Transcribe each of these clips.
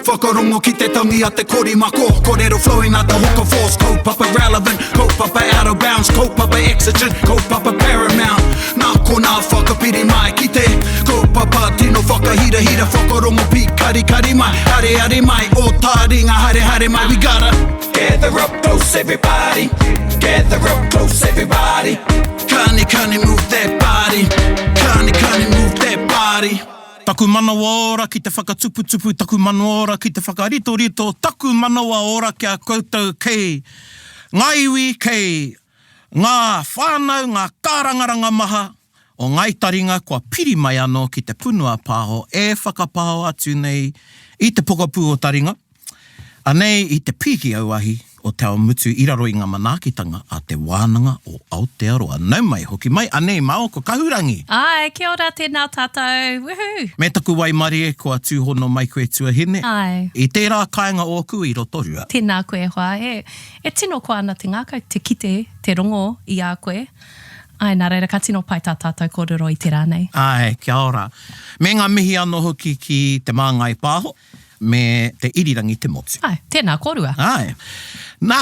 whakarongo ki te tangi a te korimako. Kōrero flowing out the hook of force. Kaupapa relevant, kaupapa out of bounds, kaupapa exigent, kaupapa paramount. Nā ko nā whakapiri mai ki te kaupapa tino whakahira hira whakarongo pi kari kari mai. Hare hare mai, o Taringa hare hare mai. We gotta gather up close everybody. Gather up close everybody. Kani move that body. Kani move that body. Taku manawa ora ki te whakatuputupu, taku manawa ora ki te whakarito, taku manawa ora kia koutou kei ngā iwi, kei ngā whānau, ngā kārangaranga maha o ngai taringa kua piri mai anō ki te punua pāho e whakapāho atu nei i te pokapū o taringa, anei i te piki auahi o te ao mutu i raro i ngā manaakitanga a te wānanga o Aotearoa. Nau mai hoki mai, anei mao ko Kahurangi. Ai, kia ora tēnā tātou, woohoo. Me taku wai marie kua tūhono mai koe tuahine. Ai. I tērā kāinga oku i rotorua. Tēnā koe hoa, e tino ko ana te ngākau, te kite, te rongo i a koe. Ai, nā reira, ka tino pai tā tātou kōrero i te rānei. Ai, kia ora. Me ngā mihi anō hoki ki te māngai pāho, me te irirangi te motu. Ai, tēnā kōrua. Ai. Nā,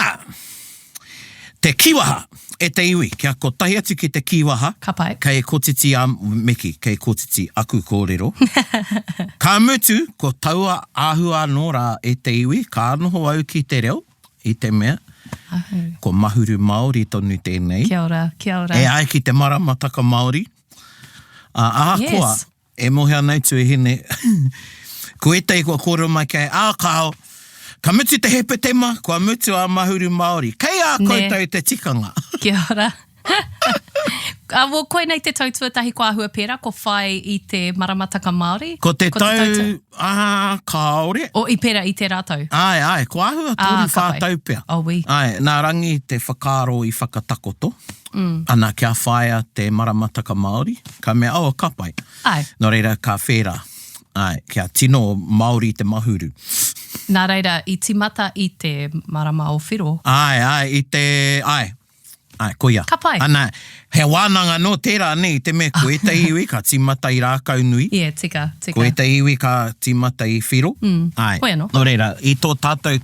te kiwaha e te iwi, kia ko tahi atu ki te kiwaha. Ka pai. Kei kōtiti a meki, kei kōtiti aku kōrero. Ka mutu, ko taua āhua anō rā e te iwi, ka anoho au ki te reo, i te mea. Ko mahuru Māori tonu tēnei. Kia ora, kia ora. E ai ki te maramataka Māori. Koa, e mohea nei tu e hine. Ko e tei kua kōrero mai kei ākao. Ka mutu te hepe tema, kua mutu a mahuru Māori. Kei a koutou te tikanga. Kia ora. Koe nei te tautuatahi kua ahua pēra, ko whai i te maramataka Māori. Ko te tau, kaore. O i pēra i te rātau. Ai, ko ahua tori whātau pēr. Oh, oui. Ai, nā rangi te whakaro i whakatakoto. Ana kia whaia te maramataka Māori. Ka mea, ka pai. Ai. Nō reira, ka whēra. Ai, kia tino Māori te mahuru. Nā reira, i timata i te marama o whiro. Ai, koia. Ka pai. Ana, he wānanga no tērā nei, te me koe te iwi ka timata i rākau nui. Yeah, tika. Koe te iwi ka timata i whiro. Ai, koe anō. Nō reira, i tō tātou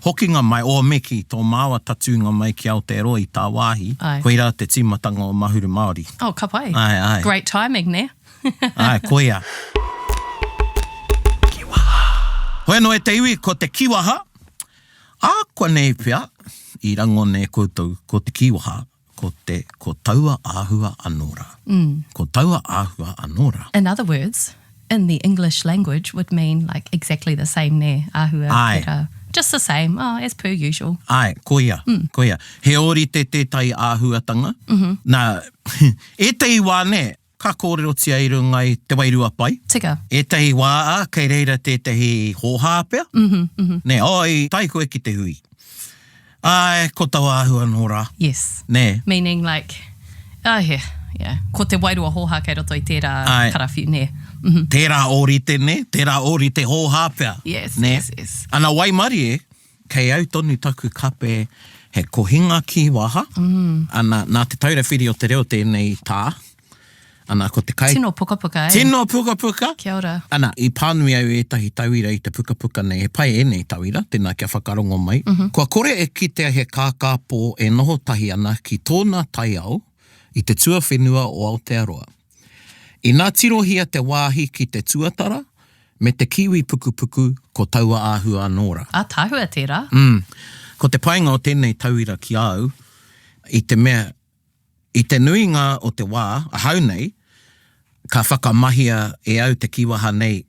hokinga mai o meki, tō māua tatunga mai ki Aotearoa i Tāwāhi. Koe rā te timatanga o mahuru Māori. Oh, ka pai. Ai. Great timing, ne? Ai, koia. Hoi no e te iwi ko te kiwaha. Koa nei pia, i rango nei koutou, ko te kiwaha, ko taua āhua anōra. Ko taua āhua anōra. In other words, in the English language would mean like exactly the same ne, āhua, pera. Just the same, as per usual. Ai, koia. He ori te tētai āhuatanga. Nā, e te iwa ne, ka kōrero tia i runga i te wairua pai. Tika. E tehi wā, kei reira te tehi hōhāpea. Ne, oi, tai koe ki te hui. Ai, ko taua āhua nōra. Yes. Ne. Meaning like, yeah. Ko te wairua hōhā kei roto i tērā karawhi, ne. Tērā ori te ne, tērā ori te hōhāpea. Yes, ne? yes. Ana wai mari kei au tonu taku kape he kohinga ki waha. Ana, nā te taura whiri o te reo tēnei tā. Ana, ko te kai. Tino pukapuka, Tino pukapuka. Kia ora. Ana, i pānui au e tahi tauira i te pukapuka nei, he pai e nei tauira, tēnā kia whakarongo mai. Kua kore e kitea he kākāpō e noho tahi ana ki tōna tai au i te tua whenua o Aotearoa. I nā tirohia te wāhi ki te tuatara, me te kiwi pukupuku ko taua āhua anōra. Tāhua tērā. Ko te painga o tēnei tauira ki au, i te mea, i te nuinga o te wā, a hau nei, ka whakamahia e au te kiwaha nei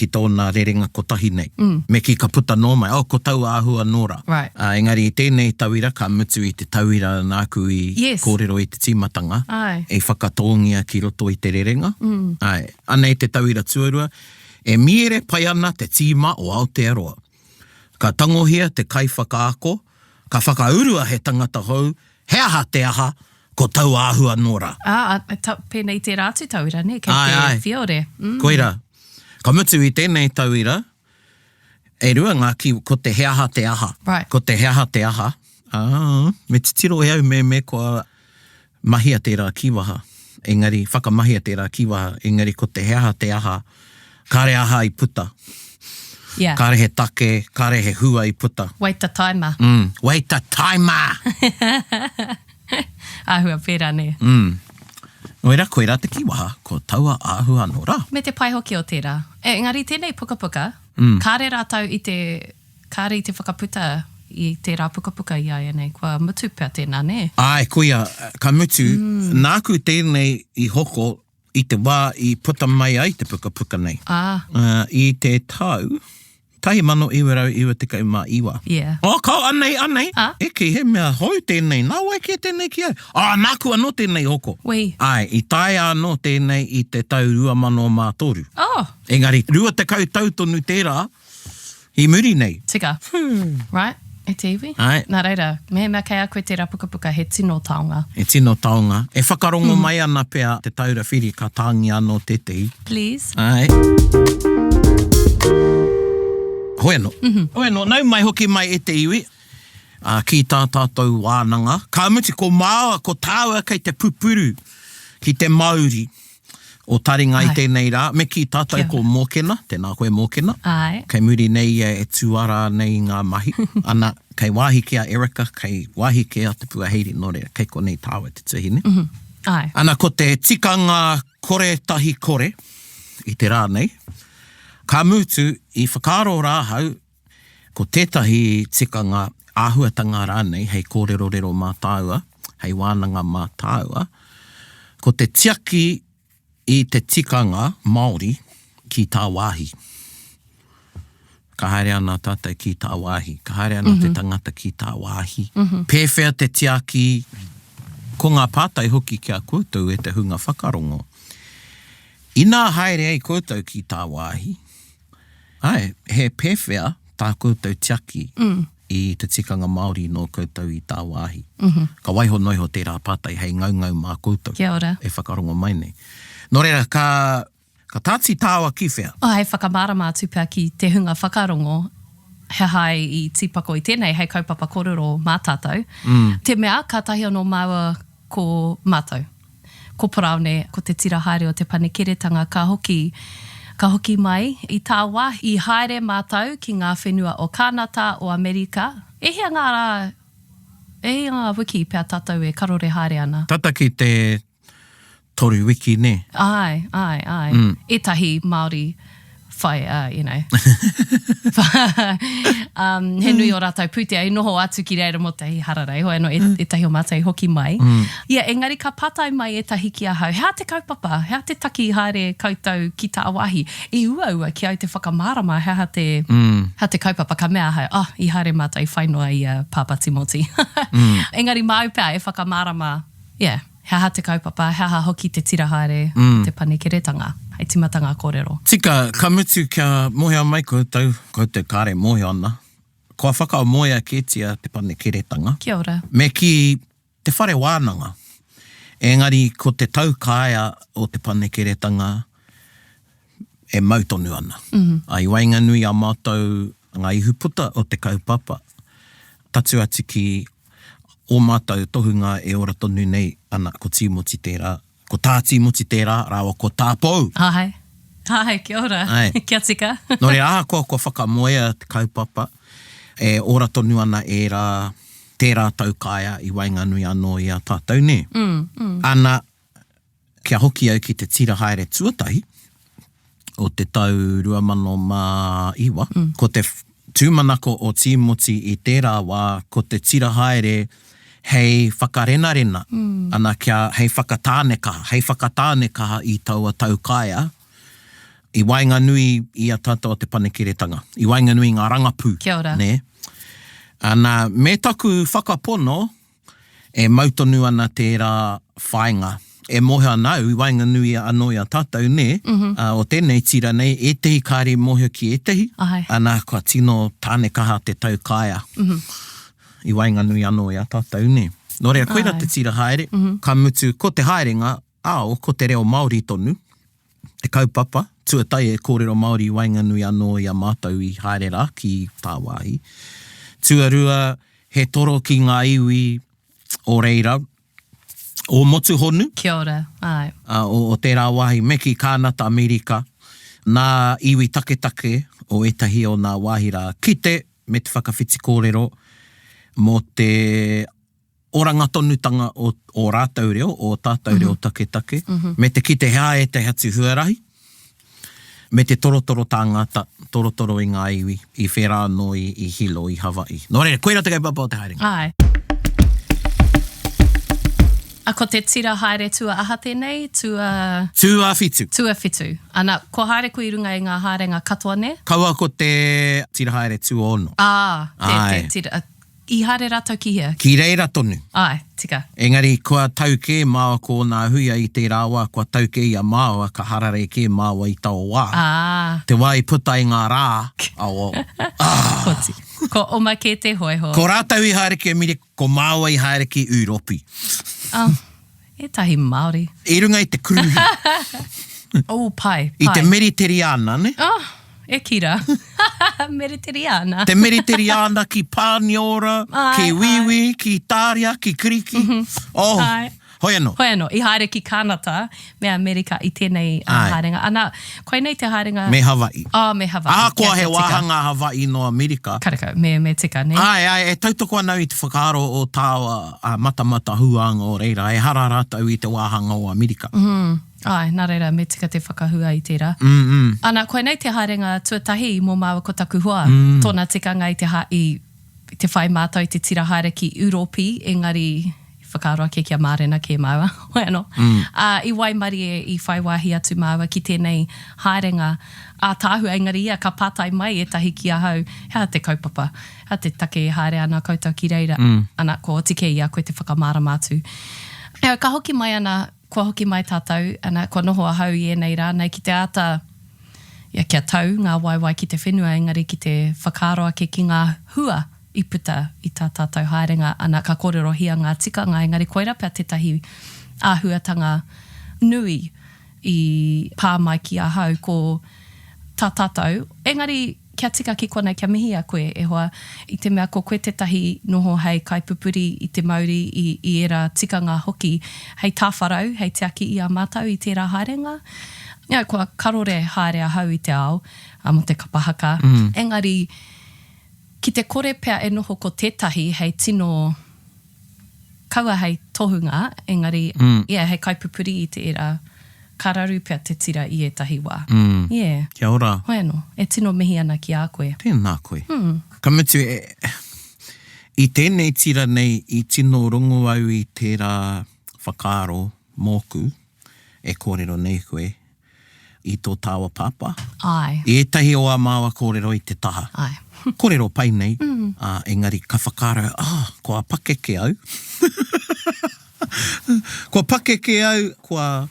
ki tōna rerenga kotahi nei. Me ki ka puta nō mai, ko tau āhua nōra. Right. Engari i tēnei tauira, ka mutu i te tauira nāku i kōrero i te timatanga. E whakatongia ki roto i te rerenga. Anei te tauira tuarua, e miere pai ana te tīma o Aotearoa. Ka tangohia te kai whakaako, ka whakaurua he tangata hou, he aha te aha, ko tau āhua nōra. Pēnei te rātu tauira, ne? Kei te whiore. Koira. Ka mutu i tēnei tauira, e rua ngā ki ko te heaha te aha. Right. Ko te heaha te aha. Me te tiro e au me kua mahia tērā kiwaha. Engari, whakamahia tērā kiwaha. Engari, ko te heaha te aha. Kare aha i puta. Yeah. Kāre he take, kāre he hua I puta. Wait a timer. Wait a timer! Āhua pērā ne. Noera, koe rā te kiwaha, ko taua āhua no rā. Me te pai hoki o tērā. Engari, tēnei pukapuka, kāre rātau kāre I te whakaputa I tērā pukapuka I ai nei, kua mutu pia tēnā, ne? Ai, koia, ka mutu, nāku tēnei I hoko I te wā I puta mai ai te pukapuka nei. I te tau, 1991. Yeah. Kau anei. Eke he mea hou tēnei, nā wai ke tēnei ki ai. Nāku anō tēnei hoko. Ui. Ai, I tae anō tēnei I te tau 2003. Engari, rua te kau tautonu tērā, I muri nei. Tika. Right? E te iwi? Ai. Nā reira, mehemea kei a koe tērā pukapuka he tino taonga. E tino taonga. E whakarongo mai ana pea te taura whiri ka tāngi anō tetei. Please. Ai. Hoeno. Hoeno, nau mai hoki mai e te iwi. Ki tā tātou wānanga. Ka muti ko māua, ko tāua kei te pupuru. Ki te Māori. O Taringa I tēnei rā. Me ki tātou ko mōkena. Tēnā koe mōkena. Ai. Kei muri nei e tuara nei ngā mahi. Ana, kei wāhi kia Erika, kei wāhi kia te puaheiri no rea. Kei konei tāua te tuhine. Ai. Ana ko te tikanga kore tahi kore. I te rā nei. Ka mutu I whakaro rāhau, ko tētahi tikanga āhuatanga rānei, hei kōrero mā tāua, hei wānanga mā tāua, ko te tiaki I te Tikanga Māori ki Tāwāhi. Ka haere ana tātai ki Tāwāhi, ka haere ana te tangata ki Tāwāhi. Pēwhea te tiaki, ko ngā pātai hoki kia koutou e te hunga Whakarongo. Ina haere ai koutou ki Tāwāhi, ai, he pēwhea tā koutou tiaki I te tikanga Māori no koutou I Tāwāhi. Ka waiho noiho tērā pātai hei ngaungau mā koutou. Kia ora. E whakarongo mai nei. Nō reira, ka tāti tāua ki whea. Hei whakamārama tupea ki te hunga Whakarongo, he hai I tīpako I tēnei, hei kaupapa kororo mā tātou. Te mea, ka tahi anō māua ko mātou. Ko Paraone, ko te tira haere o te panekeretanga, ka hoki mai I Tāwāhi, I haere mātou ki ngā whenua o Kānata, o Amerika. E hea ngā wiki pēr tātou e karore haere ana. Tata ki te toru wiki ne. Ai. Etahi Māori whai, he nui o rātou pūtea, I noho atu ki reira mo te hararei, hoi anō etahi o mātai hoki mai. Engari ka patai mai etahi ki ahau. Hea te kaupapa, hea te taki haere koutou ki Tāwāhi. I ua ki au te whakamārama, hea te kaupapa ka mea ahau. I haere mātai whainoa I Pāpa Timoti. Engari mau pēr e whakamārama, hea te kaupapa, hea hoki te tira haere, te panekeretanga. Hei timatanga kōrero. Tika, ka mutu kia mohea mai koutou kāre mohea ana. Kua whakao mohea kētia te panekeretanga. Kia ora. Me ki te whare wānanga. Engari, ko te taukāia o te panekeretanga e mautonu ana. Ai wainga nui a mātou ngā ihuputa o te kaupapa. Tatu atu ki o mātou tohunga e ora tonu nei ana ko Timoti tērā. Ko tā Timoti tērā, rāwa ko tāpou. Hai, kia ora. Kia tika. Nō re aha kua whakamoea te kaupapa. E ora tonu ana e rā tērā taukāia I wainga nui anō I a tātou ne. Ana, kia hoki au ki te tira haere tuatahi o te tau 2001. Ko te tūmanako o Timoti I tērā wā, ko te tira haere hei whakarenarena, ana kia hei whakatānekaha I taua taukāia, I wainga nui I a tātou te panekeretanga, I wainga nui ngā rangapū. Kia ora. Ne? Ana, me taku whakapono, e mautonu ana tērā whainga. E mohea nau, I wainga nui anō I a tātou, ne? O tēnei tira nei, e tehi kāre mohea ki e tehi, ana kua tino tānekaha te taukāia. I wainga nui anō I a tātou ne. Nō rea koera te tira haere, ka mutu ko te haerenga, ko te reo Māori tonu, te kaupapa, tuatai e kōrero Māori I wainga nui anō I a mātou I haere rā ki Tāwāhi. Tuarua, he toro ki ngā iwi o reira, o motu honu. Kia ora, ai. O tērā wahi, me ki Kānata, Amerika, Nā iwi take o etahi o nā wāhira kite me te whakawhiti kōrero mō te oranga tonutanga o rātau reo, o tātau reo take. Me te kite hea e te hatu huarahi. Me te torotoro tāngata, torotoro i ngā iwi, i wherāno, i hilo, i Hawaii. Nō reira, koe rā te kaupapa o te haerenga. Ai. A ko te tira haere tua aha tēnei, tua whitu. Tua whitu. Ana, ko haere ko i runga i ngā haerenga katoa ne? Kaua ko te tira haere tua ono. Te tira. I haere rātou ki hea? Ki reira tonu. Ai, tika. Engari, kua tauke māua ko ngā huia i te rāua, kua tauke i a māua, ka harare ke māua i tau wā. Te wā i puta i ngā rā, awo. Koti. Ko oma ke te hoiho. Ko rātau i haere ki Amerika, ko māua i haere ki Uropi. E tahi Māori. I runga i te kruhi. Pai. I te Meriteriana, ne? E kira. Meriteriana. Te Meriteriana ki Pāniora, ki Wiwi, ki Tāria, ki Kiriki. Hoi anō. Hoi anō. I haere ki Kānata, me Amerika i tēnei haerenga. Ana, koe nei te haerenga... Me Hawaii. Me Hawaii. Kua he wāhanga Hawaii no Amerika. Karakau, me tika, ne? E tautoko anau i te whakaaro o tāua matamata huanga o reira. E hara rātau i te wāhanga o Amerika. Nā reira, me tika te whakahua i tērā. Ana, koe nei te haerenga tuatahi mō māua ko taku hoa. Tōna tikanga i te whai mātou i te tira haere ki Uropi, engari whakaaroa ke kia mārena ke māua. Hoi anō. I Waimari i whai wāhi atu māua ki tēnei haerenga a tāhua, engari ia ka pātai mai e tahi ki ahau. Hea te kaupapa, hea te take haere ana koutou ki reira. Ana, ko tike ia koe te whakamāra mātu. Ka hoki mai ana, kua hoki mai tātou, ana, kua noho ahau i enei rā, nei ki te ata, kia tau, ngā waiwai ki te whenua, engari ki te whakaaroa ke ki ngā hua i puta i tā tātou haerenga, ana ka kōrerohia ngā tikanga, engari koera pia tētahi āhuatanga nui i pāmai ki ahau ko tā tātou. Engari, kia tika ki kona kia mihi a koe e hoa, i te mea ko koe tētahi noho hei kaipupuri i te Māori i era tikanga hoki, hei tāwharau, hei te aki i a mātou i tērā haerenga. Kua karore haere ahau i te ao, mo te kapahaka. Engari, ki te kore pea e noho ko tētahi, hei tino kaua hei tohunga, engari, hei kaipupuri i te era kararu pia te tira i etahi wā. Kia ora. Hoi anō, e tino mihi ana ki a koe. Tēnā koe. Ka mutu, i tēnei tira nei, i tino rongo au i tērā whakaaro mōku, e kōrero nei koe, i tō tāua pāpā. I etahi o a māua kōrero i te taha. Kōrero pai nei, engari ka whakaaro, kua pakeke au. Kua pakeke au, kua...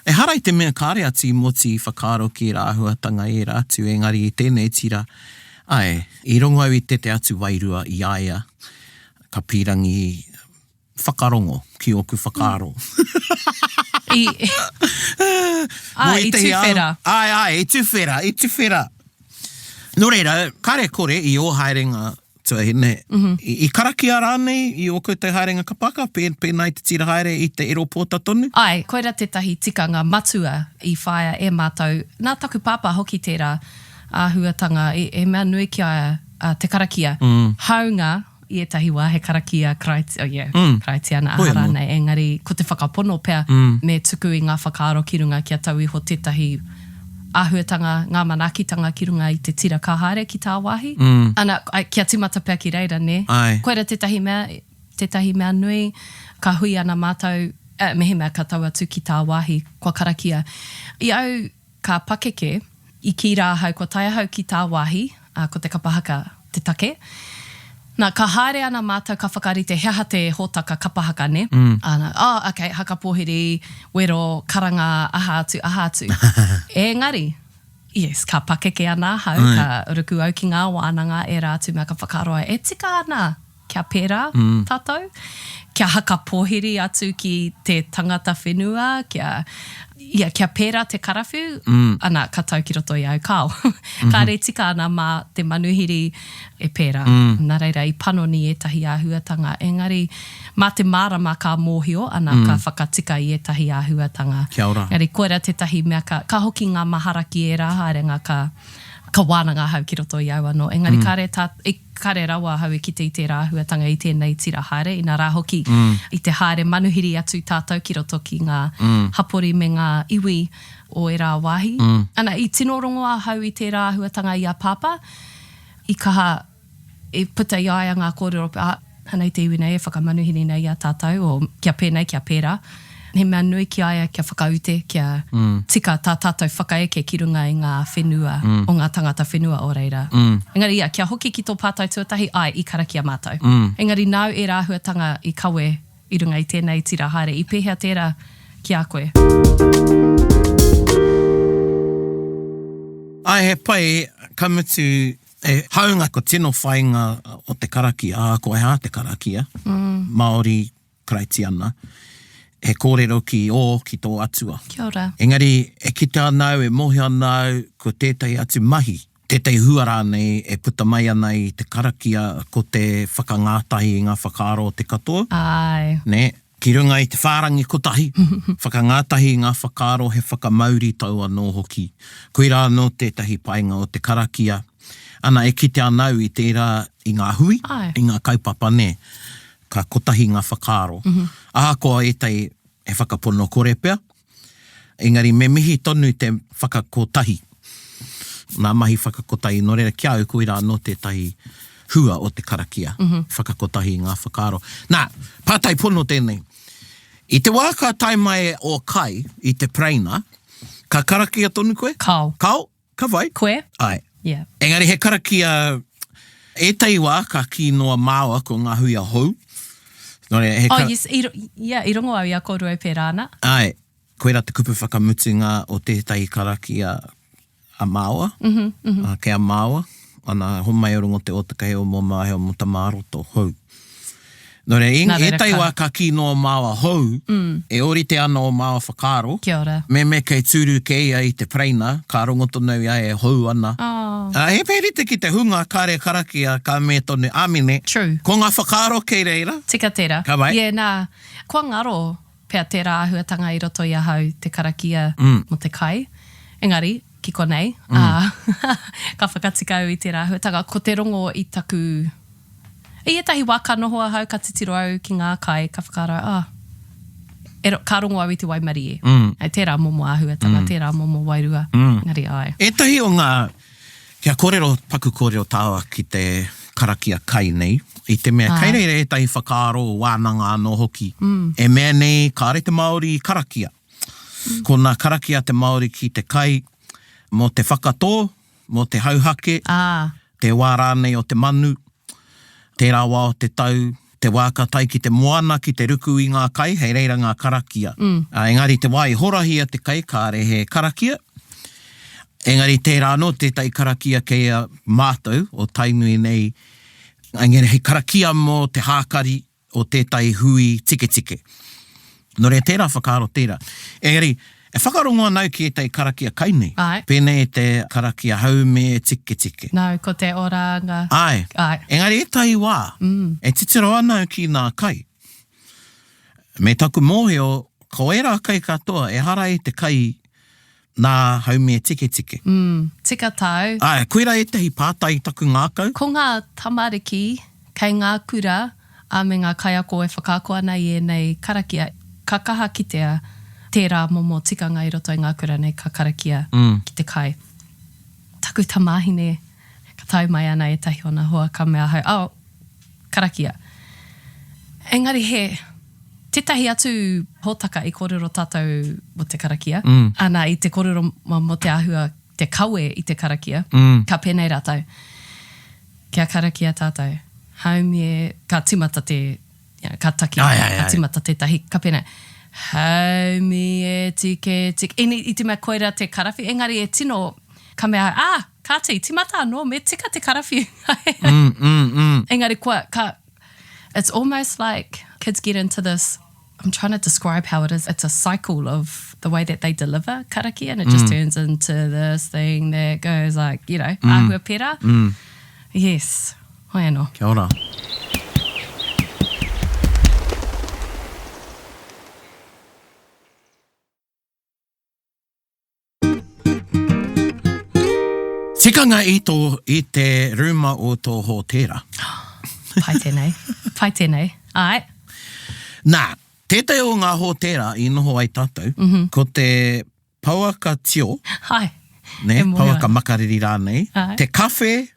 E harai te mea kāre atu i moti whakaaro ki rāhuatanga e rātu, engari i tēnei tira. I rongo au i te atu wairua i aia, ka pirangi Whakarongo ki oku whakaaro. I tuwhera. I tuwhera. Nō reira, kare kore i o haerenga tuahine. I karakia rānei i o koe te haerenga kapaka, pēnei te tira haere i te ero pōta tonu? Koera tētahi tikanga matua i whaia e mātou. Nā taku pāpā hoki tērā āhuatanga, e mea nui kia te karakia. Haunga i etahi wā, he karakia kraitiana ahara nei, engari ko te whakapono pea me tuku i ngā whakaaro ki runga kia tau iho tētahi āhuatanga, ngā manakitanga ki runga i te tira kāhare ki Tāwāhi. Ana, kia timata pea ki reira, ne? Koera tētahi mea nui, ka hui ana mātou, mehe mea ka tau atu ki Tāwāhi, kua karakia. I au ka pakeke, i ki rāhau, kua tai ahau ki Tāwāhi, ko te kapahaka te take. Nā, ka haere ana mātou ka whakarite hea te hōtaka kapahaka, ne? Ana, haka pōhiri, wero, karanga, aha atu. Engari, yes, ka pakeke ana hau, ka ruku au ki ngā wānanga e rātu mea ka whakaroa. E tika ana, kia pērā tātou, kia haka pōhiri atu ki te tangata whenua, kia pērā te karawhu, ana ka tau ki roto i au kao. Ka re tika ana mā te manuhiri e pērā. Nā reira, i panoni etahi āhuatanga. Engari, mā te mārama ka mōhio, ana ka whakatika i etahi āhuatanga. Kia ora. Engari, koera tetahi mea ka hoki ngā maharaki e rā, haerenga ka wānanga hau ki roto i au anō. Engari, kare rawa hau ki te rāhuatanga i tēnei tira haere, i nā rā hoki i te haere manuhiri atu tātou ki roto ki ngā hapori me ngā iwi o e rā wāhi. Ana i tino rongoa hau i te rāhuatanga i a pāpā, i kaha e puta i aia ngā kōrero, hanei te iwi nei e whakamanuhiri nei a tātou, o kia pēnei, kia pērā. He mea nui ki aia kia whakaute, kia tika tā tātou whakaeke ki runga i ngā whenua, o ngā tangata whenua o reira. Engari, kia hoki ki tō pātai tuatahi, i karakia mātou. Engari, nau e rāhuatanga i kawe i runga i tēnei tira haere, i pēhea tērā ki a koe. Ai, he pai, kamutu, e haunga ko tino whainga o te karakia, ko e hā te karakia, Māori kraiti ana. He kōrero ki tō atua. Kia ora. Engari, e kite anau, e mohi anau, ko tētai atu mahi. Tētai huara nei, e puta mai ana i te karakia, ko te whakangātahi i ngā whakaaro o te katoa. Ai. Ne, ki runga i te whārangi kotahi. Whakangātahi i ngā whakaaro, he whakamauri tau anō hoki. Koira anō tētahi painga o te karakia. Ana, e kite anau i tērā i ngā hui, i ngā kaupapa ne. Ka kotahi ngā whakaaro. Ahakoa e tai e whakapono kore pea. Engari, me mihi tonu te whakakotahi. Nā mahi whakakotahi, no reira kia au koira anō tētahi hua o te karakia. Whakakotahi ngā whakaaro. Nā, pātai pono tēnei. I te wāka tai mai o kai, i te praina, ka karakia tonu koe? Kau. Kau? Ka vai? Koe? Ai. Yeah. Engari, he karakia e tai wā ka ki noa māua ko ngā hui a hou. Yes, i rongo au i a kōrua pērā ana. Ai, koera te kupu whakamutunga o tētai karakia a māua, ke a māua, ana homai o rongo te otakai o mō māhe o mo tamaroto hou. Nō re, e tai wā ka ki no māua hou, e orite ana o māua whakaaro. Kia ora. Me kei tūru ke ia i te praina, ka rongo tonu ia e hou ana. He pērite ki te hunga kāre karakia ka me tonu amine. True. Ko ngā whakaaro kei reira. Tika tērā. Ka vai? Yeah, nā, kua ngaro pēr tērā ahuatanga i roto i ahau te karakia mo te kai. Engari, ki konei, ka whakatikau i tērā ahuatanga. Ko te rongo i taku... E etahi waka noho ahau ka titiro au ki ngā kai, ka whakaro, ka rongo au i te waimari e. Ai tērā momo ahuatanga, tērā momo wairua. Ngari ai. Etahi o ngā, kia kōrero, paku kōrero tāua ki te karakia kai nei, i te mea kaireire etahi whakaaro wānanga anō hoki. E mea nei, kāre te Māori karakia. Ko nā karakia te Māori ki te kai, mo te whakatō, mo te hauhake, te wā rānei o te manu, tērā wā o te tau, te wākatai ki te moana, ki te ruku i ngā kai, hei reira ngā karakia. Engari te wā i horahia te kai, kāre he karakia. Engari tērā no tētai karakia kei a mātou, o tainui nei. Engari he karakia mo te hākari o tētai hui tike. No rea tērā whakaaro tērā. Engari, e whakarongoa nau ki e tai karakia kai nei. Pēnei te karakia haume tike. Nau, ko te oranga. Ai. Engari e tai wā, e titiro anau ki nā kai. Me taku mōhio, ko e rā kai katoa, e hara e te kai nā haume tike. Tika tau. Ai, koera e tehi pātai taku ngākau. Ko ngā tamariki, kei ngā kura, a me ngā kai ako e whakaako ana i e nei karakia, ka kaha ki tea, tērā momo tikanga i roto i ngā kura nei ka karakia ki te kai. Taku tamahine, ka tau mai ana e tahi ona hoa ka mea hau. Karakia. Engari he, tetahi atu hōtaka i kōrero tātou mo te karakia. Ana i te kōrero mo te ahua, te kawe i te karakia. Ka pēnei rātau. Kia karakia tātou. Haumie, ka timata te, ka taki, ka timata te tahi, ka pēnei. Haumi e tike. I te mea koera te karawhi. Engari e tino ka mea, ka te timata anō, me tika te karawhi. Engari ka It's almost like kids get into this, I'm trying to describe how it is. It's a cycle of the way that they deliver karaki, and it just turns into this thing that goes like, you know, ahua pera. Yes. Hoi anō. Kia ora. Tikanga i te ruma o tō hōtera. Pai tēnei. Pai tēnei. Ai. Nā, tētai o ngā hōtera i noho ai tātou, ko te pauaka tio, Hai. ne, E moe pauaka ai. makariri rānei, Ai. te kawhe,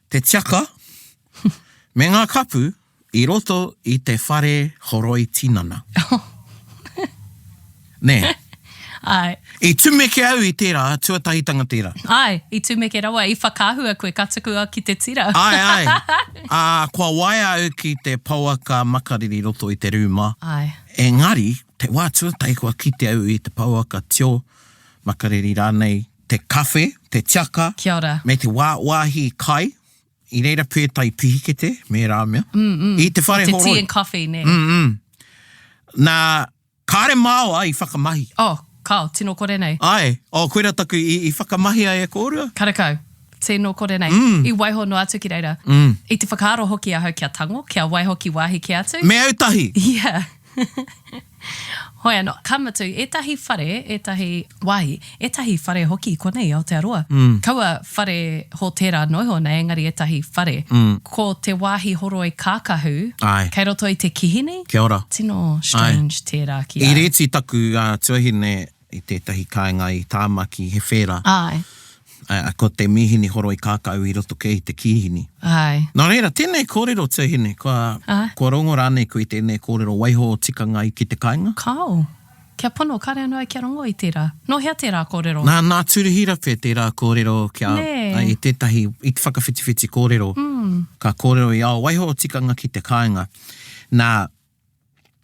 te tiaka, me ngā kapu i roto i te whare horoi tinana. Ne, Ai. i tumeke au i tērā, tuatahitanga tērā. Ai. I tūmeke rawa, i whakāhua koe katukua ki te tira. Ai. Kua waia au ki te pauaka makariri roto i te rūma. Ai. Engari, te wā tuatai kua kite au i te pauaka tio makariri rānei, te kawhe, te tiaka, Kia ora. me te wāhi kai, i reira pētai pihikete, me rā mea. I te whare Te horoi. tea and coffee, ne. Nā, kāre māua i whakamahi. Oh, kao, tino kore nei. Ai, koera taku i whakamahi ai e kōrua. Karakau. Tēnō kore nei. I waiho no atu ki reira. I te whakaaro hoki ahau kia tango, kia waiho ki wāhi ki atu. Me autahi. Yeah. Hoi anō, kamatu, etahi whare, etahi wāhi, etahi whare hoki i konei o te aroa. Kaua whare ho tērā noiho nei, engari etahi whare. Ko te wāhi horoi kākahu, Ai. kei roto i te kihini. Kia ora. Tino strange tērā ki I reti taku tuahine i tētahi kāinga i tāmaki he whera. Ai, Ko te mihini horoi kākau i roto kei te kihini. ai. Nō reira, tēnei kōrero tuahine. Kua rongo rānei koe tēnei kōrero waiho o tikanga i ki te kāinga. Kao. Kia pono, kare anō ai kia rongo i tērā. No hea tērā kōrero. Nā turuhira pē tērā kōrero kia Nē. i tētahi, i te whakawhitiwhiti kōrero. Ka kōrero i ao waiho o tikanga ki te kāinga. Nā,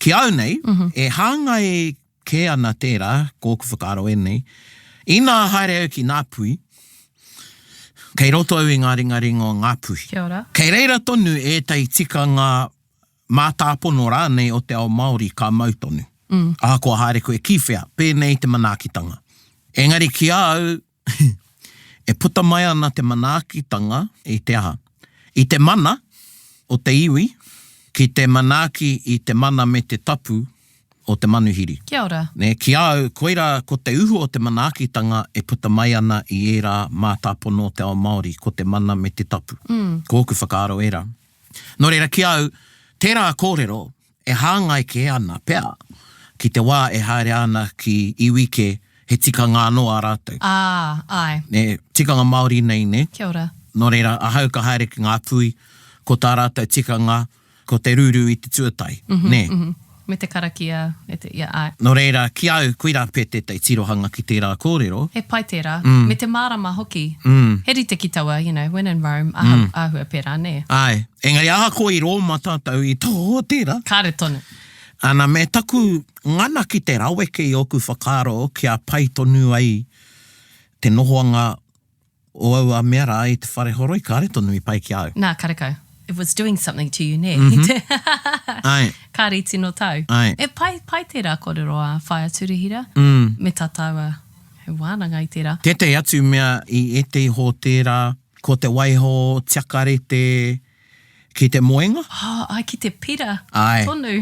ki au nei, e hāngai ke ana tērā, kōku whakaaro e nei, i nā haere au ki ngā pui, kei roto au i ngā ringaringo ngā pui. Kia ora. Kei reira tonu e tai tikanga mātāpono rānei o te ao Māori ka mautonu. Kua haere koe kiwhea, pēnei te manaakitanga. Engari ki au, e puta mai ana te manaakitanga i te aha. I te mana o te iwi, ki te manaaki i te mana me te tapu o te manuhiri. Kia ora. Ne, ki au, koira, ko te uhu o te manaakitanga e puta mai ana i era mātāpono o te ao Māori, ko te mana me te tapu. Kōku whakaaro era. Nō reira, ki au, tērā kōrero e hāngai ke ana pea, ki te wā e haere ana ki iwike he tikanga anoa rātou. Ai. Ne, tikanga Māori nei, ne? Kia ora. Nō reira, ahau ka haere ki ngā pui, ko tā rātou tikanga, ko te rūru i te tuatai, ne? Me te karakia, ai. Nō reira, ki au, koira pē tētai tirohanga ki tērā kōrero. He pai tērā. Me te mārama hoki. He rite ki taua, you know, when in Rome, ahua pērā, ne? Ai, engari aha ko i Rōma tātou i tō tērā. Kāre tonu. Ana me taku ngana ki te raweke i oku whakaaro kia pai tonu ai te nohoanga o aua mea rā i te whare horoi, kāre tonu i pai ki au. Nā, karekau. It was doing something to you, ne? Ai. Kāre tino tau. Ai. E pai tērā kōrero a whaia turihira. Me tātaua he wānanga i tērā. Tētei atu mea i ete ho tērā, ko te waiho tiakarete ki te moenga. Ai, ki te pira. Ai. Tonu.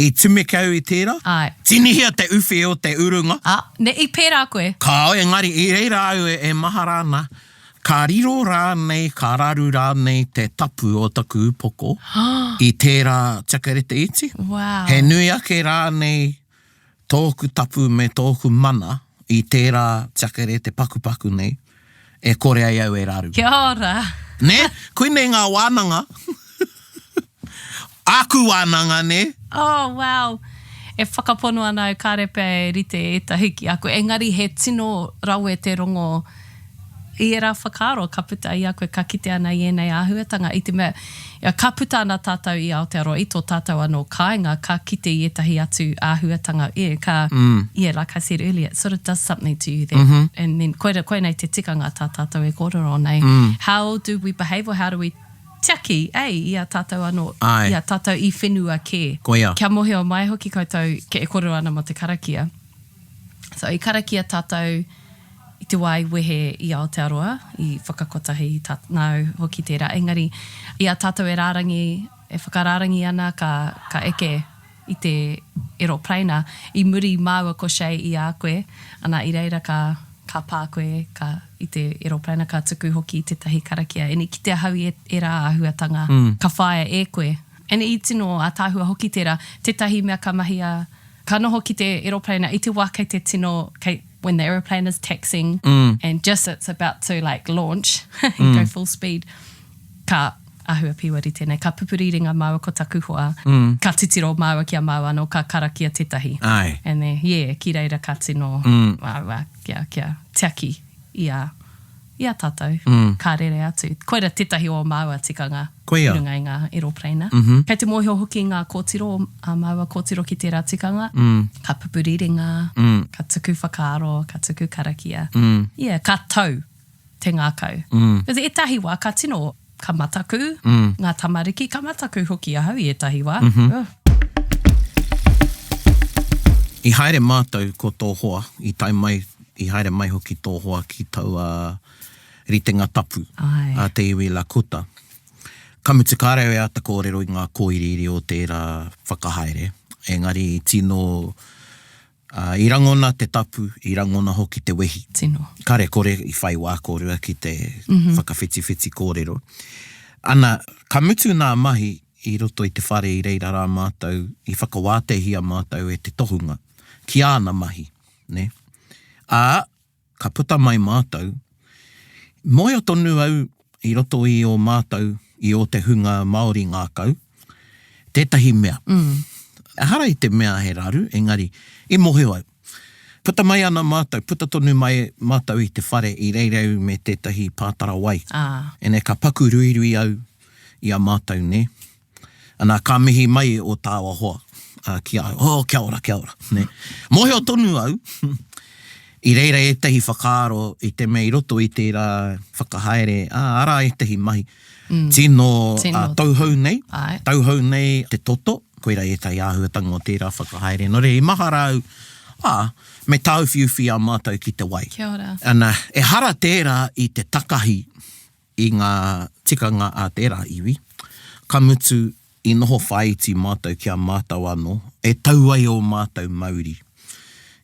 I tumekau i tērā. Ai. Tinihia te uwhi o te urunga. Ne i pērā koe. Kao, engari, i reira au e maha rāna. Ka riro rānei, ka raru rānei te tapu o taku upoko i tērā tiakarete iti. Wow. He nui ake rānei tōku tapu me tōku mana i tērā tiakarete pakupaku nei. E kore ai au e raru. Kia ora. Ne? Koinei ngā wānanga. Aku wānanga, ne? Oh, wow. E whakapono ana o kārepe rite e tahiki aku. Engari he tino rawe te rongo i era whakaaro ka puta i a koe ka kite ana i enei āhuatanga i te mea. Ia, ka puta ana tātou i Aotearoa, i tō tātou anō kāinga, ka kite i etahi atu āhuatanga. Yeah, like I said earlier, it sort of does something to you there. And then koe nei te tikanga tā tātou e kōrero nei. How do we behave or how do we tiaki, ia tātou anō, Ai. ia tātou I whenua kē. Koia. Kia mohe o mai hoki koutou ke e koro ana mo te karakia. So I karakia tātou I te wai wehe I Aotearoa, I whakakotahi nau hoki tērā. Engari, ia tātou e rārangi, e whakararangi ana ka eke I te aeroplana, I muri māua ko shei I a koe, ana I reira ka pā koe I te aeroplana ka tuku hoki I tetahi karakia. Eni ki te hau e rā ahuatanga, ka whaia e koe. Eni I tino a tāhua hoki tērā, tetahi mea ka mahia, ka noho ki te aeroplana, I te wā kei te tino, when the aeroplane is taxiing and just it's about to like launch and go full speed, ka ahua piwari tēnei, ka pupuriringa māua ko taku hoa, ka titiro māua kia māua no ka karakia tetahi. Ai. And then, yeah, ki reira ka tino māua kia tiaki ia tātou, ka rere atu. Koira tetahi o māua tikanga, Koia. Runga I ngā aeroplana. Kei te mōhio hoki ngā kōtiro, a māua kōtiro ki tērā tikanga, ka pupuriringa, ka tuku whakaaro, ka tuku karakia. Yeah, ka tau te ngākau. Because e tahi wā, ka tino, ka mataku, ngā tamariki, ka mataku hoki ahau I e tahi wā. I haere mātou ko tō hoa, I haere mai hoki tō hoa ki tau ritenga tapu, Ai. a te iwi la kuta. Ka mutu kāreo e ata kōrero I ngā kōiriri o tērā whakahaere. Engari tino I rangona te tapu, I rangona hoki te wehi. Tino. Kare kore I whai wā kōrua ki te whakawhiti kōrero. Ana, ka mutu nā mahi I roto I te whare I reira rā mātou, I whakawātehia mātou e te tohunga. Ki āna mahi, ne? Ā, ka puta mai mātou, moi o tonu au I roto I o mātou, I o te hunga Māori ngākau, tētahi mea. Hara I te mea he raru, engari, I mohe au. Puta mai ana mātou, puta tonu mai mātou I te whare I reireu me tētahi pātara wai. Ene ka paku ruirui au I a mātou, ne? Ana ka mihi mai o tāwa hoa. Kia ora, ne? Mohe o tonu au, I reira e tehi whakaaro I te mea I roto I tērā whakahaere, ara e tehi mahi. Tino tauhau nei, tauhau nei te toto, koira e tai āhuatanga o tērā whakahaere. No re, I mahara au, me tauwhiuwhi a mātou ki te wai. Kia ora. Ana, e hara tērā I te takahi I ngā tikanga a tērā iwi, ka mutu I noho whaiti mātou kia mātou anō, e tauai o mātou Māori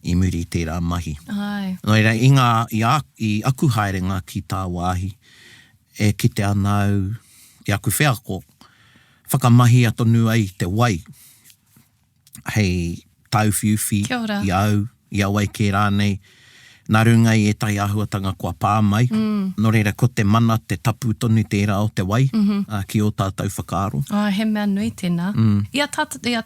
I muri tērā mahi. Ai. No reira, I aku haerenga ki Tāwāhi, e ki te anau, I aku wheako, whakamahi atonu ai te wai, hei tauwhiuwhi, I au ai ke rānei, nā runga I e tai āhuatanga kua pāmai, no reira ko te mana te tapu tonu tērā o te wai, ki o tātou whakaaro. He mea nui tēnā. Ia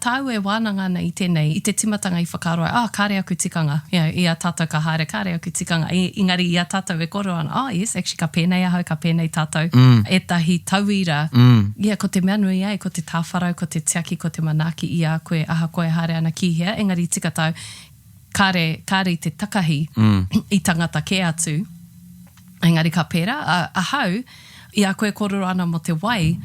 tāu e wānanga ana I tēnei, I te timatanga I whakaaro, kāre aku tikanga. Ia tātou ka haere, kāre aku tikanga. Engari ia tātou e koro ana, yes, actually ka pēnei ahau, ka pēnei tātou. E tahi tauira. Ia, ko te mea nui ai, ko te tāwharau, ko te tiaki, ko te manaki, ia koe aha koe haere ana ki hea. Engari tika tau, kāre te takahi I tangata ke atu. Engari ka pēra, ahau, I a koe kororo ana mo te wai,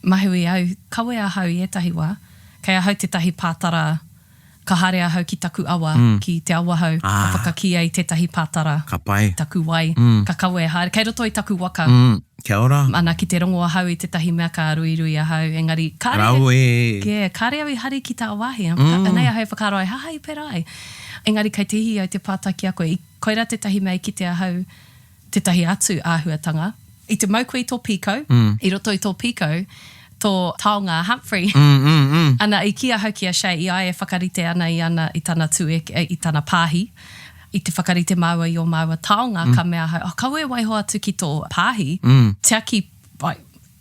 mahui au, kawe ahau I etahi wā, kei ahau te tahi pātara, ka hare ahau ki taku awa, ki te awa hau, ka whakaki ai te tahi pātara, Ka pai. taku wai, ka kawe hare, kei roto I taku waka, Kia ora. ana ki te rongo ahau I te tahi mea ka ruirui ahau, engari, Rau e. kāre au I hari ki Tāwāhi, anei ahau whakaro ai, hahai perai. Engari kei te hi au te pātaki a koe, I koira te tahi mea I ki te ahau, te tahi atu āhuatanga. I te mau koe I tō piko, I roto I tō piko, tō taonga Humphrey. Ana I kia hau ki a shei, I ai e whakarite ana I tana tue, I tana pāhi. I te whakarite maua I o maua taonga, ka mea hau, kaue waiho atu ki tō pāhi, te aki,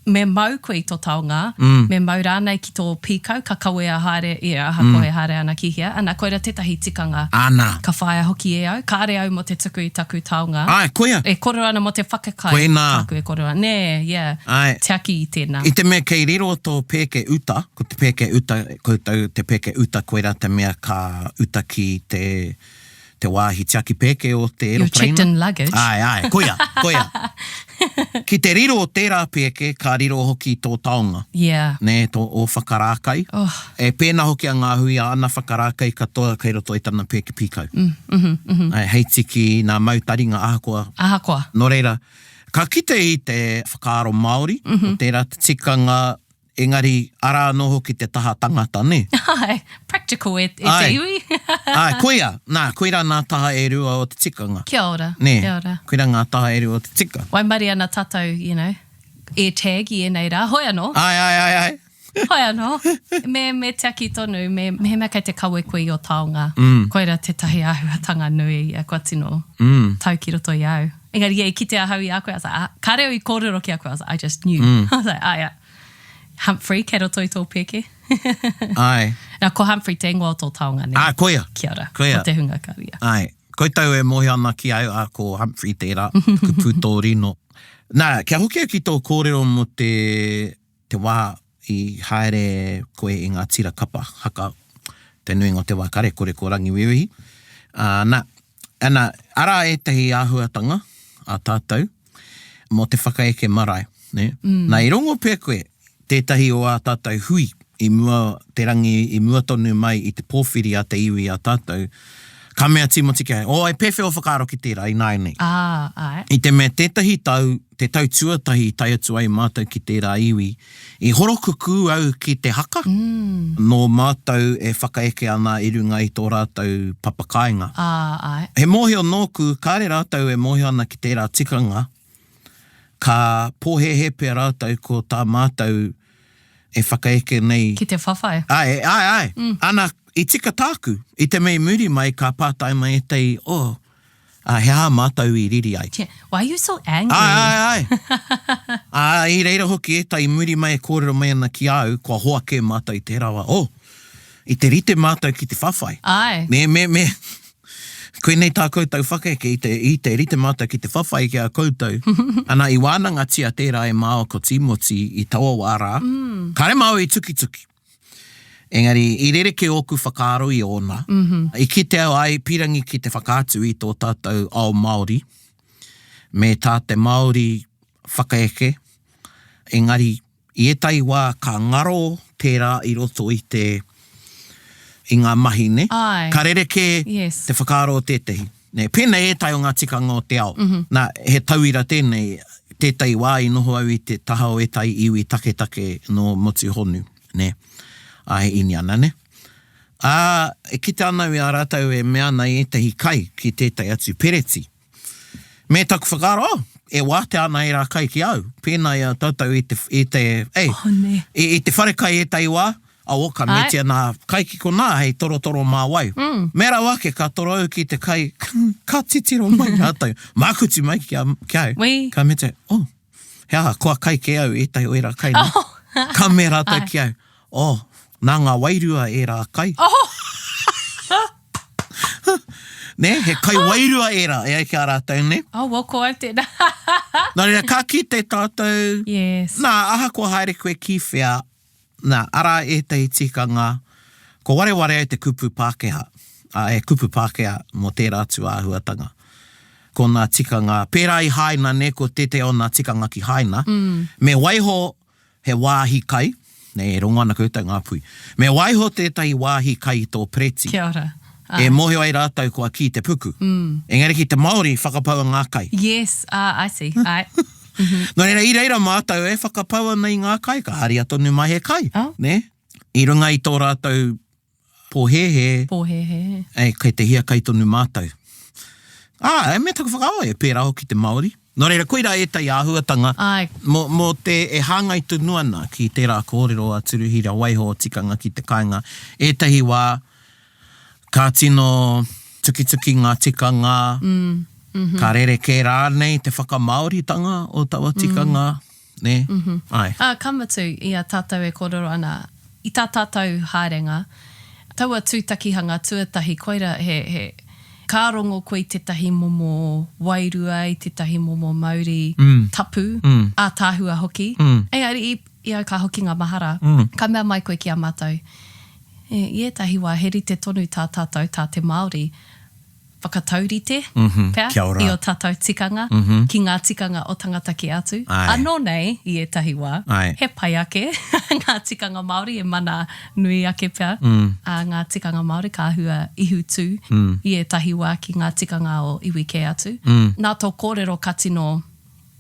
me mau koe I tō taonga, me mau rānei ki tō pīkau, ka kaue a haere, aha koe haere ana ki hea, ana koera tetahi tikanga, Ana. ka whaia hoki e au, kāre au mo te tuku I taku taonga. Ai, koia. E koro ana mo te whakakai. Koe nā. Taku e koro ana. Nē, yeah. Ai. Te aki I tēnā. I te mea kei riro tō pēke uta, ko te pēke uta, koutou te pēke uta koera te mea ka uta ki te te wāhi tiaki pēke o te You're checked aeroplane. in luggage. Ai, koia. Ki te riro o tērā pēke, ka riro hoki tō taonga. Yeah. Ne, o whakarākai. Oh. E pēna hoki a ngā hui a ana whakarākai katoa kei roto i tana pēke pīkau. Ai, hei tiki nā mau taringa ahakoa. Ahakoa. Nō reira, ka kite i te whakaaro Māori, o tērā te tikanga, engari ara noho ki te taha tangata, ne? Ai, practical e te Ai. iwi. Ai, koia, koira ngā taha e rua o te tikanga. Kia ora. Ne, Kia ora. koira ngā taha e rua o te tika. Waimari ana tātou, you know, e tag i enei rā. Hoi anō. Ai. Hoi anō. Me te aki tonu, me he mea kei te kawekui o taonga. Koira te tahi ahuatanga nui a kua tino. Tau ki roto i au. Engari, ki te ahau i a koe, I was like, ka reo i kōrero ki a koe, I was like, I just knew. I was like, yeah. Humphrey, kei roto i tō pēke. Ai. Nā, ko Humphrey te ingoa o tō taonga ne. Ai, koia. Kia ora. Koia. O te hunga karia. Ai, koe tau e mohi ana ki au a ko Humphrey tērā, kupu tō rino. Nā, kia hoki ki tō kōrero mo te wā i haere koe i ngā tira kapa, haka te nuinga o te wā kare kore ko rangi wewehi. Nā, ara e tehi āhuatanga a tātou mo te whakaeke marae. Ne? Nā, i rongo pē koe, tētahi o a tātou hui, i mua te rangi, i mua tonu mai i te pōwhiri a te iwi a tātou, ka mea timoti kia, ai pewhi o whakaaro ki tērā, i nai nei. Ai. I te mea tētahi tau, te tau tuatahi tai atu ai mātou ki tērā iwi, i horokuku au ki te haka, no mātou e whakaeke ana i runga i tō rātou papakainga. Ai. He mohi o nōku, kāre rātou e mohi ana ki tērā tikanga, ka pōhehe pē rātou ko tā mātou e whakaeke nei. Ki te whawhai. Ai. Ana, i tika tāku, i te mei muri mai ka pātai mai e tei, he hā mātou i riri ai. Why are you so angry? Ai. I reira hoki e tai muri mai e kōrero mai ana ki au, kua hoake mātou i te rawa. I te rite mātou ki te whawhai. Ai. Me. Koe nei tā koutou whakaeke i te rite mātou ki te whawhai ki a koutou. Ana i wānanga tia tērā e māo ko Timoti i taua wārā. Kare māo i tuki. Engari, i rereke oku whakaaro i ona. I kite au ai pirangi ki te whakaatu i tō tātou ao Māori. Me tā te Māori whakaeke. Engari, i etai wā ka ngaro tērā i roto i ngā mahi, ne? Ai. Ka rereke te whakaaro o tētehi. Ne, pēnei e tai o ngā tikanga o te ao. Nā, he tauira tēnei, tētai wā i noho au i te taha o e tai iwi take no motu honu. Ne? Ai ini ana, ne? E kite ana i a rātau e mea nei e tehi kai ki tētai atu pereti. Me taku whakaaro, e wāte ana e rā kai ki au. Pēnei a tātou i te whare kai e tai wā. Ka metia nā kai ki ko nā, hei toro mā wai. Mera wake ka toro au ki te kai, ka titiro mai hātau. Mākuti mai ki au. Ka metia, hea, koa kai ke au e tai oira kai. Ka me rātau ki au. Nā ngā wairua e rā kai. Ne, he kai wairua e rā, e ai ki a rātau, ne? Well, ko au tēnā. Nā reira, ka ki te tātou. Yes. Nā, aha ko haere koe ki whea. Nā, ara e tei tikanga, ko wareware ai te kupu Pākehā, e kupu Pākehā mo tērā atu āhuatanga. Ko nā tikanga, pērā i haina ne, ko tete o nā tikanga ki haina, me waiho he wāhi kai, ne, rongana koutou ngā pui, me waiho tētai wāhi kai i tō preti. Kia ora. E mohi ai rātau kua ki te puku. Engari ki te Māori, whakapaua ngā kai. Yes, I see. Ai. No reira, i reira mātou e whakapaua nei ngā kai, ka haria tonu mai he kai, ne? I runga i tō rātou pōhehe, kei te hia kai tonu mātou. E me taku whakaoa e pērā hoki te Māori. No reira, koira e tai āhuatanga, mo te e hāngai tunuana ki tērā kōrero a Turuhira waiho o tikanga ki te kāinga, e tahi wā, ka tino tuki ngā tikanga, ka rereke rānei te whakamāoritanga o tawa tikanga, ne? Ai. Kamatu i a tātou e kōrero ana, i tā tātou hārenga, taua tūtakihanga tuatahi koira he kārongo koe i tetahi momo wairua, i tetahi momo Māori tapu, a tāhua hoki. Engari, i au ka hoki ngā mahara, ka mea mai koe ki a mātou. I etahi wā, heri te tonu tā tātou, tā te Māori, whakataurite, pea, Kia ora. i o tātou tikanga, ki ngā tikanga o tangata ki atu. Ai. Anō nei, i e tahi wā, Ai. he pai ake, ngā tikanga Māori, e mana nui ake pea, a ngā tikanga Māori ka hua ihu tū, i e tahi wā ki ngā tikanga o iwi ke atu. Nā tō kōrero ka tino,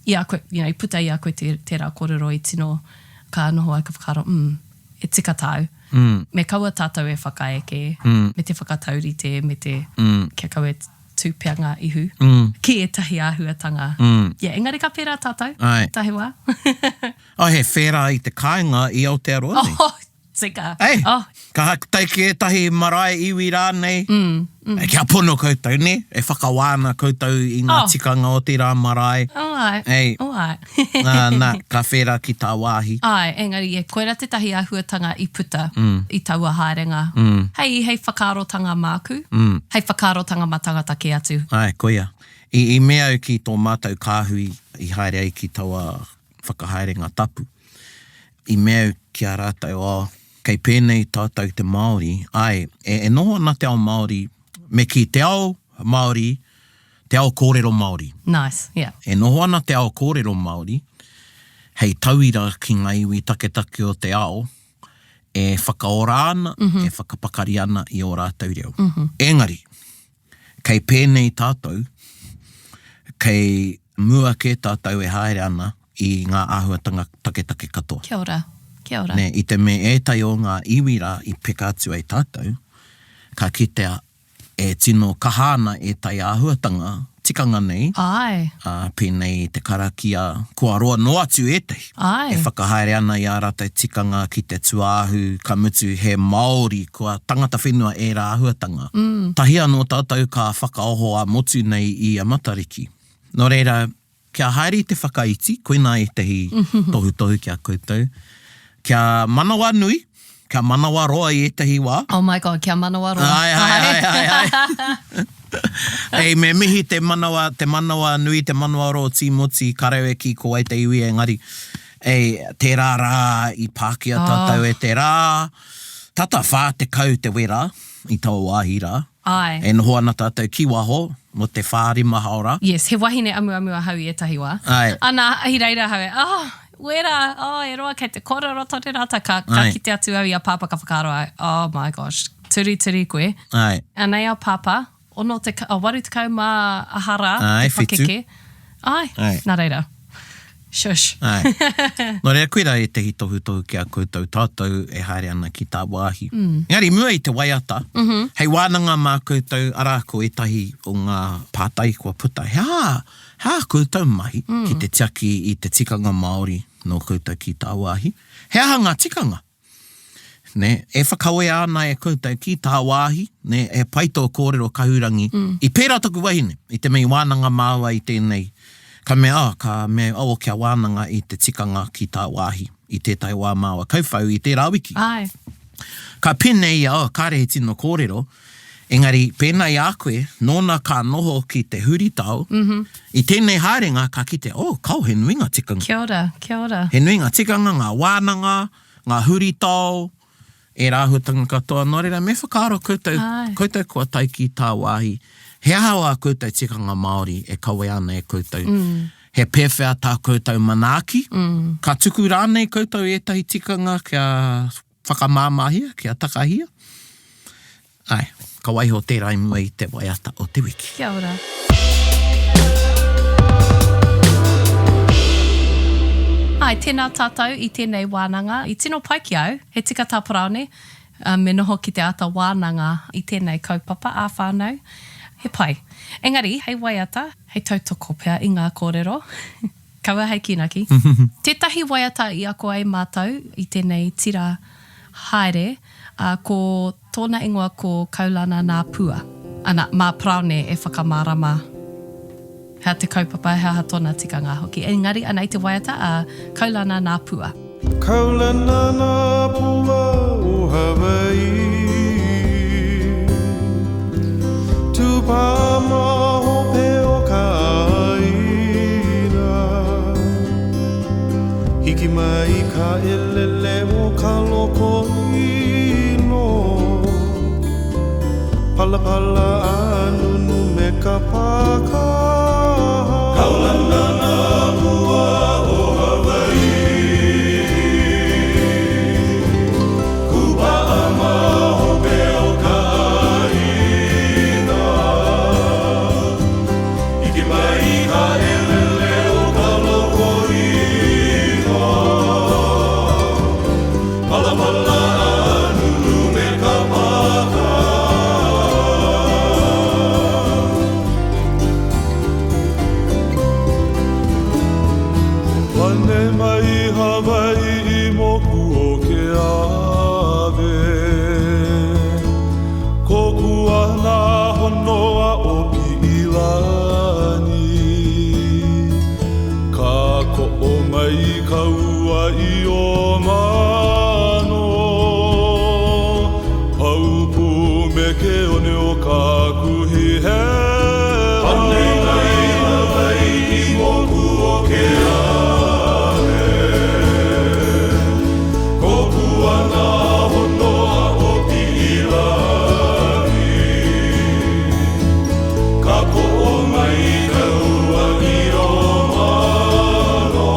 i a koe, i puta i a koe tērā kōrero i tino, ka noho ai ka whakaro, e tika tau. Me kaua tātou e whakaeke, me te whakataurite, me te kia kau e tūpeanga ihu, ki e tahi āhuatanga. Engari ka pērā tātou, Ai. tahi wā. He whērā i te kāinga i Aotearoa nei. Tika. Ei, ka taike e tahi marae iwi rā nei. Kia pono koutou, ne? E whakawāna koutou i ngā tikanga o te rā marae. Alright. Ei. Alright. Nā, ka whērā ki Tāwāhi. Ai, engari, e koera te tahi āhuatanga i puta, i taua haerenga. Hei whakarotanga māku, hei whakarotanga matangata ki atu. Ai, koia. I mea au ki tō mātou kāhui i haere ai ki taua whakahaerenga tapu. I mea au ki a rātou, kei pēnei tātou te Māori, ai, e noho ana te ao Māori, me ki te ao Māori, te ao kōrero Māori. Nice, yeah. E noho ana te ao kōrero Māori, hei tauira ki ngā iwi take o te ao, e whakaora ana, e whakapakari ana i o rātou reo. Engari, kei pēnei tātou, kei mua ke tātou e haere ana i ngā āhuatanga take katoa. Kia ora, kia ora. Ne, i te me ētai o ngā iwira i peka atu ai tātou, ka kitea e tino kahana e tai āhuatanga, tikanga nei, Ai, pēnei te karakia, kua roa no atu e tei. Ai. E whakahaere ana i a rātou tikanga ki te tuāhu, ka mutu he Māori, kua tangata whenua e rā āhuatanga. Tahia no tātou ka whakaoho a motu nei i a matariki. Nō reira, kia haere te whakaiti, koina e tehi tohu kia koutou. Kia manawa nui, kia manawa roa i etahi wā. oh my god, kia manawa roa. Ai. Ei, me mihi te manawa nui, te manawa roa tīmoti, karewe ki ko ai te iwi, engari, ei, te rā rā i Pākia tātou e te rā, tata whā te kau te wera, i Tāwāhi rā. Ai. E noho ana tātou ki waho, mo te whārima haora. Yes, he wahine amu a hau i etahi wā. Ai. Ana, hi reira hau wera, e roa kei te kōrero tō te rata, ka Ai. kite atu au i a pāpa ka whakaro ai. Oh my gosh, turi koe. Ai. Anei a pāpa, ono te, waru te kau mā ahara, Ai, te whakeke. Ai, Ai. nā reira. Shush. Ai. Nō rea koera e tehi tohu kia koutou tātou e haere ana ki Tāwāhi. Ngari, mua i te waiata, hei wānanga mā koutou ara ko etahi o ngā pātai kua puta. Hea koutou mahi ki te tiaki i te tikanga Māori no koutou ki Tāwāhi. Hea ngā tikanga. Ne, e whakaue ana e koutou ki Tāwāhi, ne, e paito kōrero Kahurangi. I pērā taku wahine, i te mei wānanga māua i tēnei. Ka mea kia wānanga i te tikanga ki Tāwāhi, i tētai wā māua kauwhau i tērā wiki. Ai. Ka pēnei kārehe tino kōrero, engari pēnei a koe, nōna ka noho ki te huritau, i tēnei haerenga ka kite, kau he nuinga tikanga. Kia ora, kia ora. He nuinga tikanga, ngā wānanga, ngā huritau, e rāhuatanga katoa, nō reira me whakaaro koutou kua tai ki Tāwāhi. He ahawa koutou tikanga Māori e kawe ana e koutou. He pewhia tā koutou manaaki. Ka tuku rānei koutou e tahi tikanga kia whakamāmahia, kia takahia. Ai, ka waiho tērā i mua i te waiata o te wiki. Kia ora. Ai, tēnā tātou i tēnei wānanga. I tino pai ki au, he tika tā Paraone, me noho ki te ata wānanga i tēnei kaupapa a whānau. He pai. Engari, hei waiata, hei tautoko pea i ngā kōrero. Kaua hei kinaki. Tētahi waiata i ako ai mātou i tēnei tira haere, ko tōna ingoa ko kaulana nā pua. Ana, mā Paraone e whakamārama. Hea te kaupapa, hea tōna tikanga hoki. Engari, anei te waiata a kaulana nā pua. Kaulana nā pua o Hawaii, Tupama hope o ka aira, hiki mai ka elele o ka loko ino, pala pala anunu me ka paka Kaulana na mua o Hawaii Kupa ama hope o ka aina Ike mai ka elele o ka lokoina Malapala anulu me ka paka Pane mai Hawaii I moku o ke ave Koku ana honoa o ki ilani Ka ko'o mai ka ua I o mano Paupu me ke one o ka kuhi hea Pane mai Hawaii I moku o ke ave Koku ana honoa o ki ilani Ka ko'o mai ka ua I o mano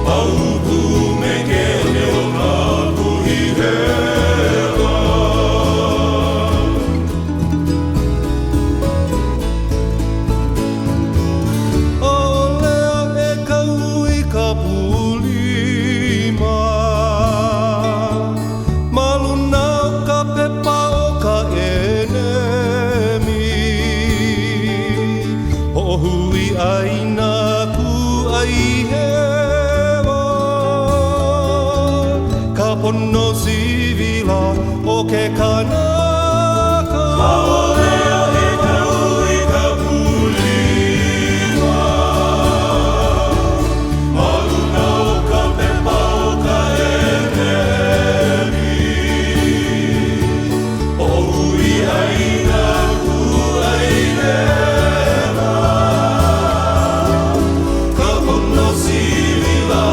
Paupu me ke one o ka kuhi hea O lea e kau I ka pulima Maluna o ka pepa o ka enemi O hui aina ku ai hewa Ka pono sivila o ke kanaka Lea e kau I ka pulima Maluna o ka pepa o ka enemi O hui aina ku ai hewa Ka pono sivila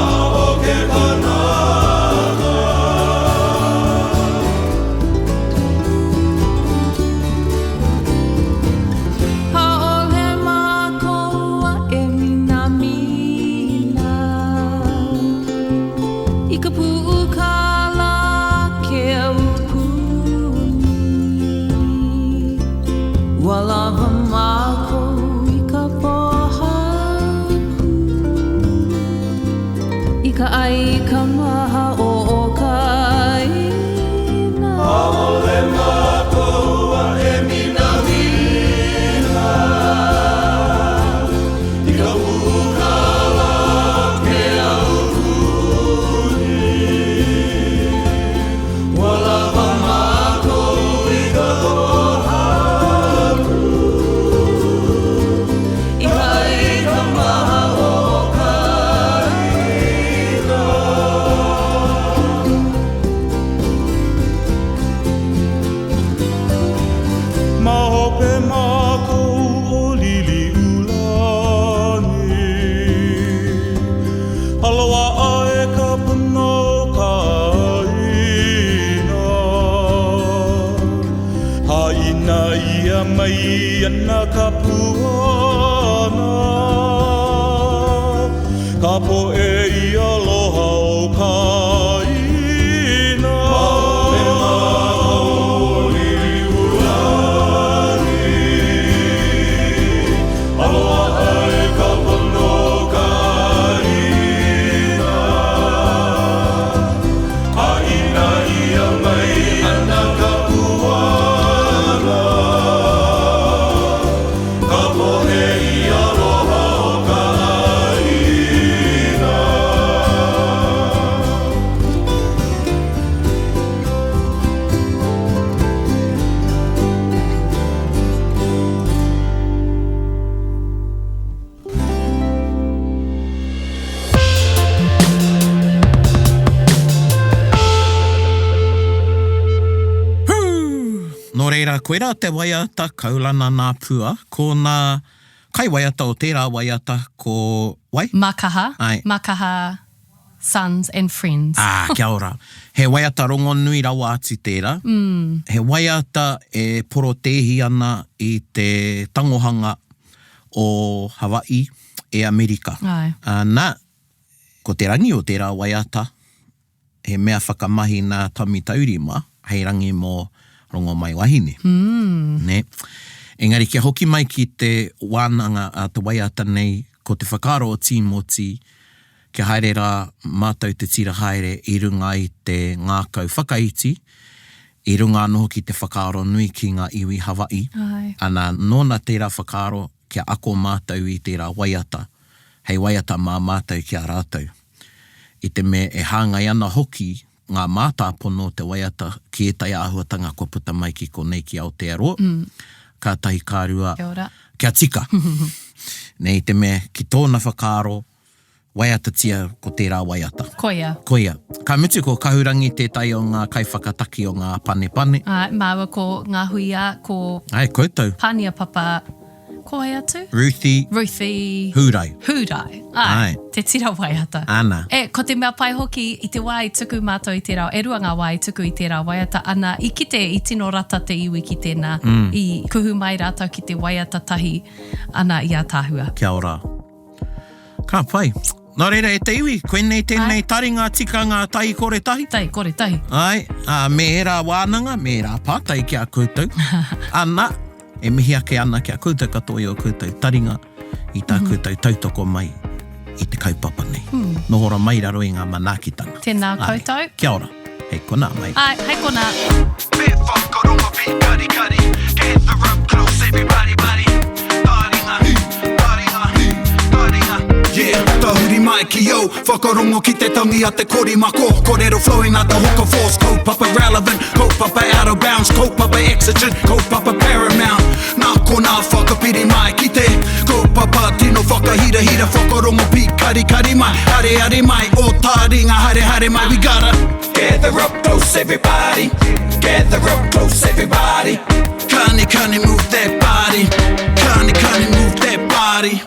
o ke kanaka Haole mākoa e mina mina I ka puukala ke aupuni Walawa mākou I ka pohaku I ka ai ka maha o ka ina Haole mākoa e mina mina I ka puukala ke aupuni Walawa mākou I ka pohaku I ka ai ka maha o ka ina Ma hope mākou o lili ulani Aloha ae ka puno ka ina Haina ia mai ana ka puana Ka poe I aloha o ka ina Me mākou o lili ulani Aloha ai ka pono ka ina Haina ia mai ana ka puana Ka pohe I aloha o ka ina No reira, koe rā te waiata kaulana nā pua, ko nā kai waiata o tērā waiata ko wai? Makaha. Ai. Makaha sons and friends. Kia ora. He waiata rongo nui rawa atu tērā. He waiata e porotehi ana i te tangohanga o Hawaii e Amerika. Ai. Nā, ko te rangi o tērā waiata, he mea whakamahi nā tami taurima, hei rangi mō rongo mai wahine. Ne? Engari kia hoki mai ki te wānanga a te waiata nei, ko te whakaro o Tīmoti, kia haere rā mātou te tira haere i runga i te ngākau whakaiti, i runga anō ki te whakaro nui ki ngā iwi Hawaii. Ai. Ana nōna tērā whakaro kia ako mātou i tērā waiata, hei waiata mā mātou kia rātou. I te me e hāngai ana hoki ngā mātāpono te waiata ki etai āhuatanga kua puta mai ki konei ki Aotearoa. Ka tahi kārua, Kia ora. kia tika. Nei te me ki tōna whakaro, waiata tia ko tērā waiata. Koia. Koia. Ka mutu ko kahurangi tētai o ngā kaiwhakataki o ngā pane. Māua ko ngā huia, ko Ai, koutou. pānia papa, ko ai atu? Ruthie. Hurai. Hurai. Ai. Te tira waiata. Ana. Ko te mea pai hoki i te wai tuku mātou i tērā, e rua ngā wai tuku i tērā waiata, ana i kite i tino rata te iwi ki tēnā, i kuhu mai rātou ki te waiata tahi ana i a tāhua. Kia ora. Ka pai. Nā reira e te iwi, koe nei tēnei taringa tikanga tahi kore tahi. Kore tahi. Ai, me e rā wānanga, me e rā pātai ki a koutou. Ana, e mihi ake ana ki a koutou katoa i o koutou taringa i tā koutou tautoko mai i te kaupapa nei. Nohora mai raro i ngā manakitanga. Tēnā Ai, koutou. Kia ora. Hei kona mai. Ai, hei kona. Bit whakarongo, bit kari. Gather up close, everybody, buddy. Taringa. Yeah, tahuri mai ki yo. Whakarongo ki te tangi a te kori mako. Korero flowing out the hooker force. Kaupapa relevant, kaupapa out of bounds. Kaupapa exigent, kaupapa paramount. Nā ko nā whakapiri mai ki te kaupapa tino whakahira. Whakarongo pi kari mai. Hare mai, o taringa hare mai. We gotta gather up close, everybody. Gather up close, everybody. Kani move that body. Kani move that body.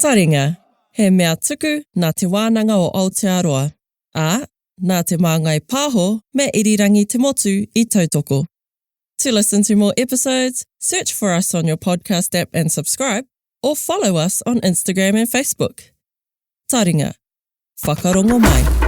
Taringa, he mea tuku nā te wānanga o Aotearoa, nā te māngai pāho me irirangi te motu i tautoko. To listen to more episodes, search for us on your podcast app and subscribe, or follow us on Instagram and Facebook. Taringa, whakarongo mai.